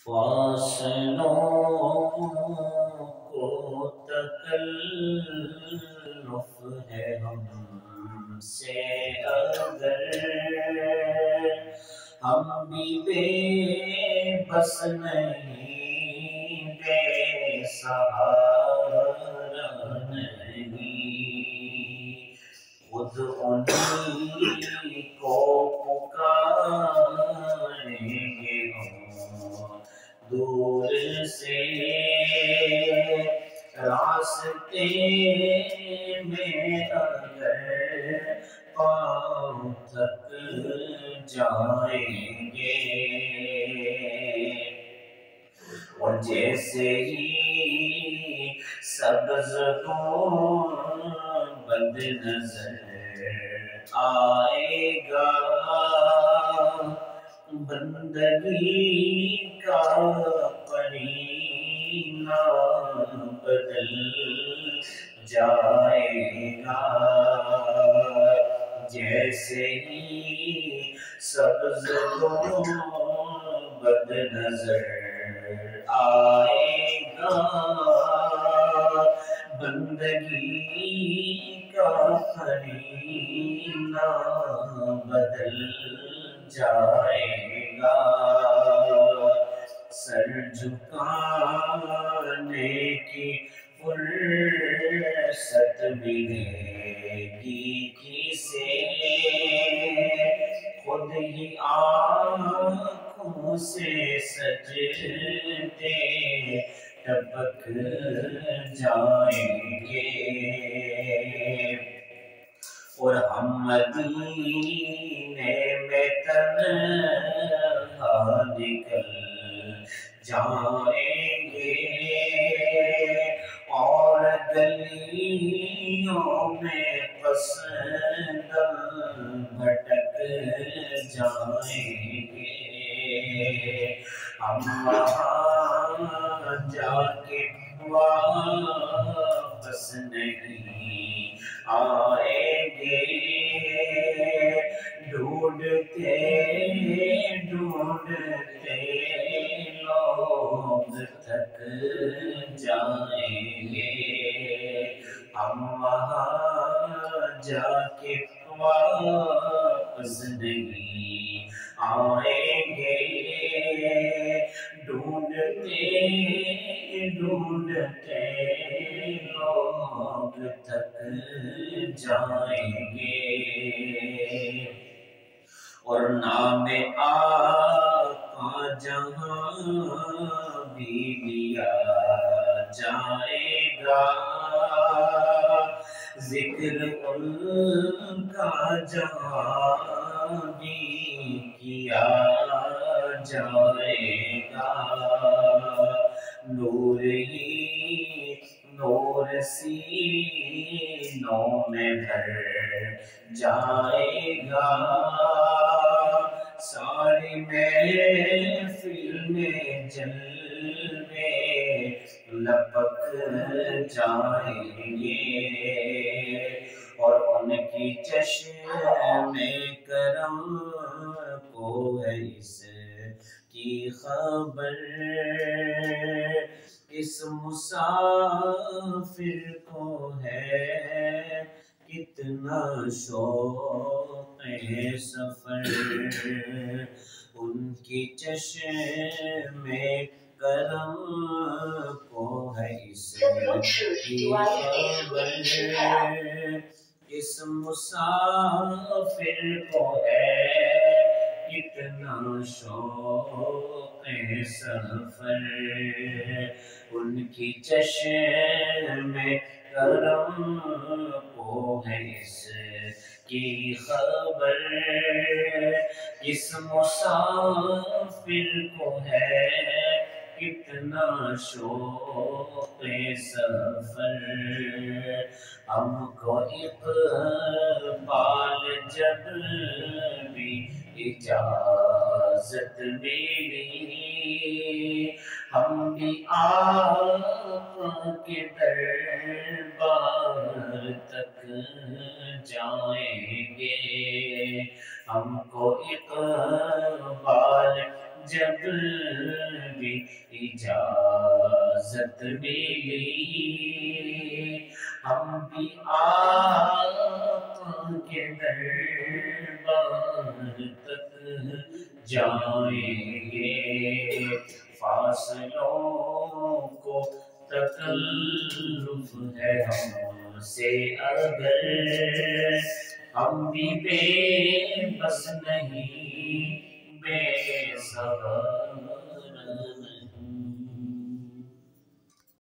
فاصلوں کو تکلف ہے ہم سے اگر ہم بھی بے بس نہیں، بے سہارا نہیں، خود انہی کو پکاریں گے ہم دور سے، راستے میں اگر پاؤں تھک جائیں گے، اور جیسے ہی سبز گنبد نظر آئے گا، بندگی کا قرینہ بدل جائے گا، جیسے ہی سبز گنبد نظر آئے گا، بندگی کا قرینہ بدل جائے گا، سر جھکانے کی فرصت ملے گی کسے، خود ہی آنکھوں سے سجدے ٹپک جائیں گے، اور ہم مدینے میں تنہا نکل جائیں گے، اور گلیوں میں پس دم بھٹک جائیں گے، ہم وہاں جا کے واپس نہیں آئیں گے، ڈھونڈتے ڈھونڈتے لوگ تھک جائیں گے، ہم وہاں جا کے واپس نہیں آئیں گے، ڈھونڈتے ڈھونڈتے لوگ تھک جائیں گے، اور نام آقا جہاں بھی لیا جائے گا، ذکر ان کا جہاں بھی کیا جائے گا، نور ہی نور سینوں میں بھر جائے گا، ساری محفل میں جلوے لپک جائیں گے، اور ان کی چشم کرم کو ہے اس کی خبر، اس مسافر کو ہے کتنا شوق سفر، ان کی چشم کرم کو ہے اس کی خبر، اس مسافر کو ہے کتنا شوق سفر، ان کی چشم کرم کو ہے اس کی خبر، اس مسافر کو ہے کتنا شوق سفر، ہم کو اقبال جب بھی اجازت ملی، ہم بھی آقا کے دربار تک جائیں گے، ہم کو اقبال جب بھی اجازت ملی ہم بھی آقا کے دربار تک جائیں گے فاصلوں کو تکلف ہے ہم سے اگر ہم بھی بے بس نہیں بے سہارا